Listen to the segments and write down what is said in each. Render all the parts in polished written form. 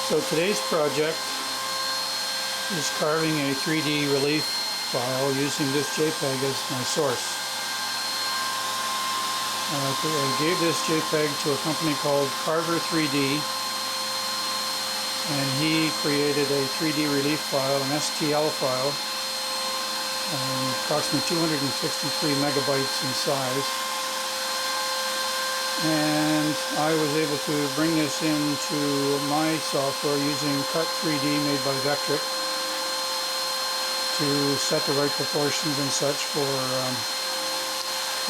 So today's project is carving a 3D relief file using this JPEG as my source. I gave this JPEG to a company called Carver 3D, and he created a 3D relief file, an STL file, approximately 263 megabytes in size. And I was able to bring this into my software using Cut 3D made by Vectric to set the right proportions and such for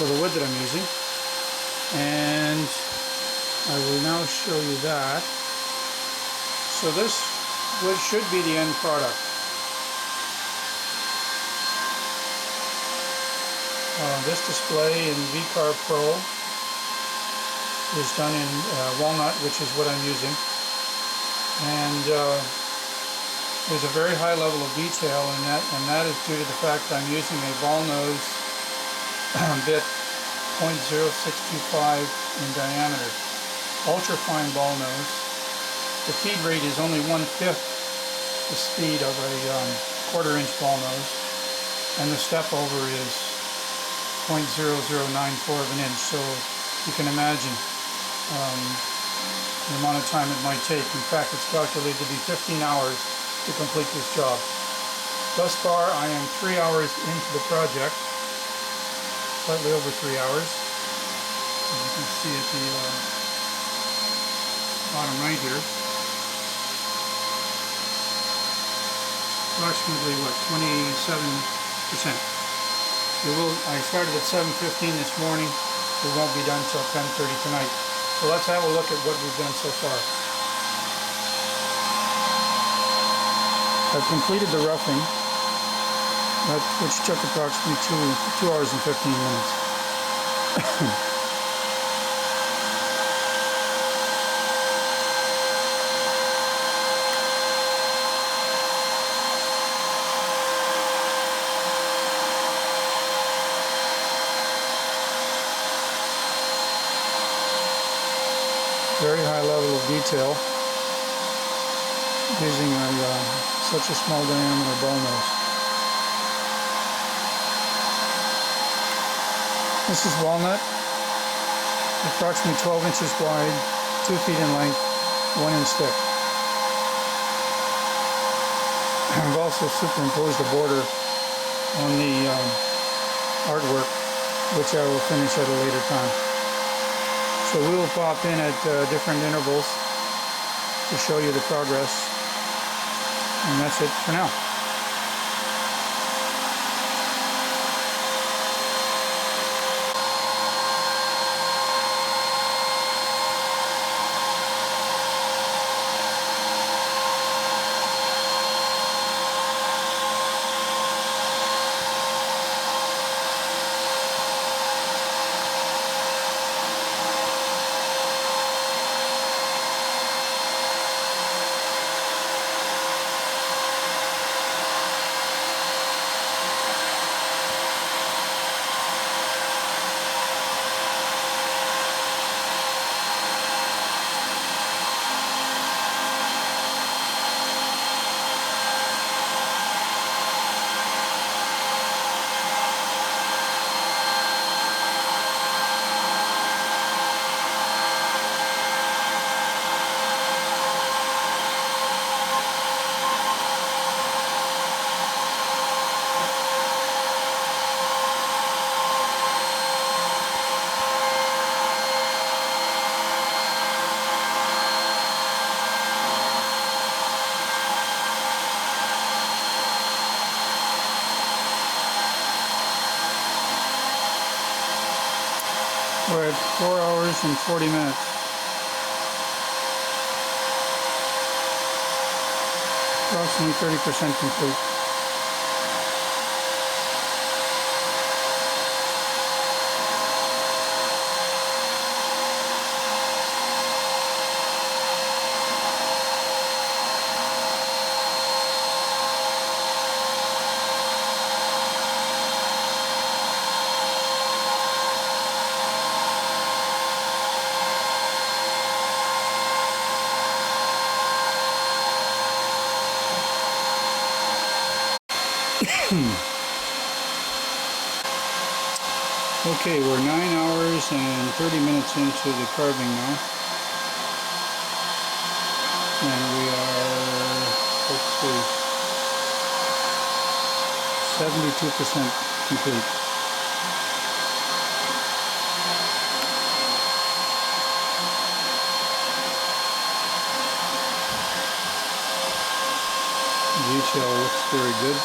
the wood that I'm using. And I will now show you that. So this wood should be the end product. This display in VCarve Pro is done in walnut, which is what I'm using, and there's a very high level of detail in that, and that is due to the fact that I'm using a ball nose bit 0.0625 in diameter, ultra fine ball nose. The feed rate is only 1/5 the speed of a 1/4 inch ball nose, and the step over is 0.0094 of an inch, so you can imagine the amount of time it might take. In fact, it's calculated to be 15 hours to complete this job. Thus far, I am 3 hours into the project, slightly over 3 hours. As you can see at the bottom right here. Approximately, what, 27%. I started at 7:15 this morning. It won't be done till 10:30 tonight. So let's have a look at what we've done so far. I've completed the roughing, which took approximately 2 hours and 15 minutes. Very high level of detail using such a small diameter ball nose. This is walnut, approximately 12 inches wide, 2 feet in length, 1 inch thick. I've also superimposed a border on the artwork, which I will finish at a later time. So we will pop in at different intervals to show you the progress, and that's it for now. We're at 4 hours and 40 minutes. Approximately 30% complete. Okay, we're 9 hours and 30 minutes into the carving now. And we are, let's see, 72% complete. Detail looks very good.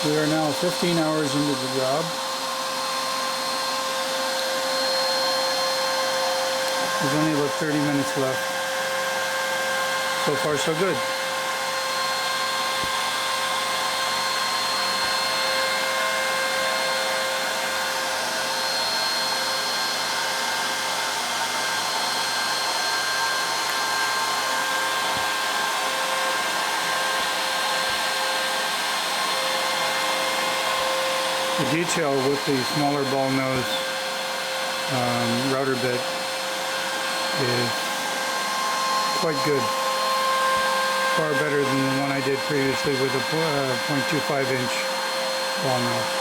We are now 15 hours into the job. There's only about 30 minutes left. So far, so good. The detail with the smaller ball nose router bit is quite good. Far better than the one I did previously with a 0.25 inch ball nose.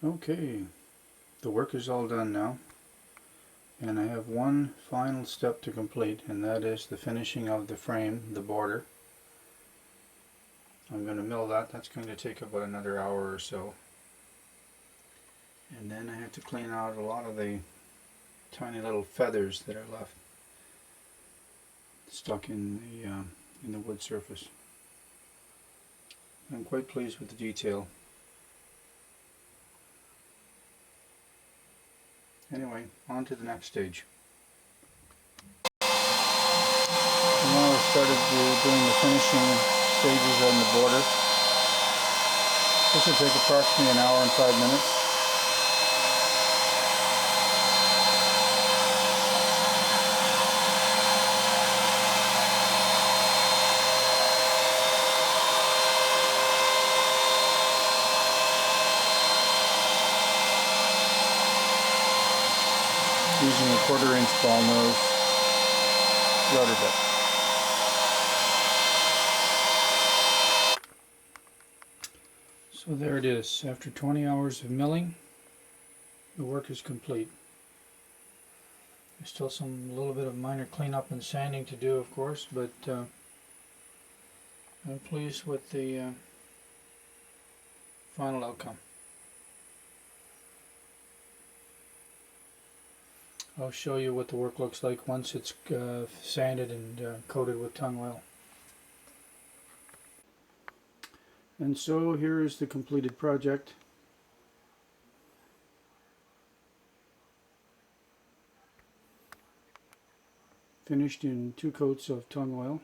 Okay, the work is all done now, and I have one final step to complete, and that is the finishing of the frame, the border. I'm going to mill that. That's going to take about another hour or so, and then I have to clean out a lot of the tiny little feathers that are left stuck in the wood surface. I'm quite pleased with the detail. Anyway, on to the next stage. Now I've started doing the finishing stages on the border. This will take approximately an hour and 5 minutes. Using a 1/4 inch ball nose router bit. So there it is. After 20 hours of milling, the work is complete. There's still a little bit of minor cleanup and sanding to do, of course, but I'm pleased with the final outcome. I'll show you what the work looks like once it's sanded and coated with tung oil. And so here is the completed project. Finished in 2 coats of tung oil.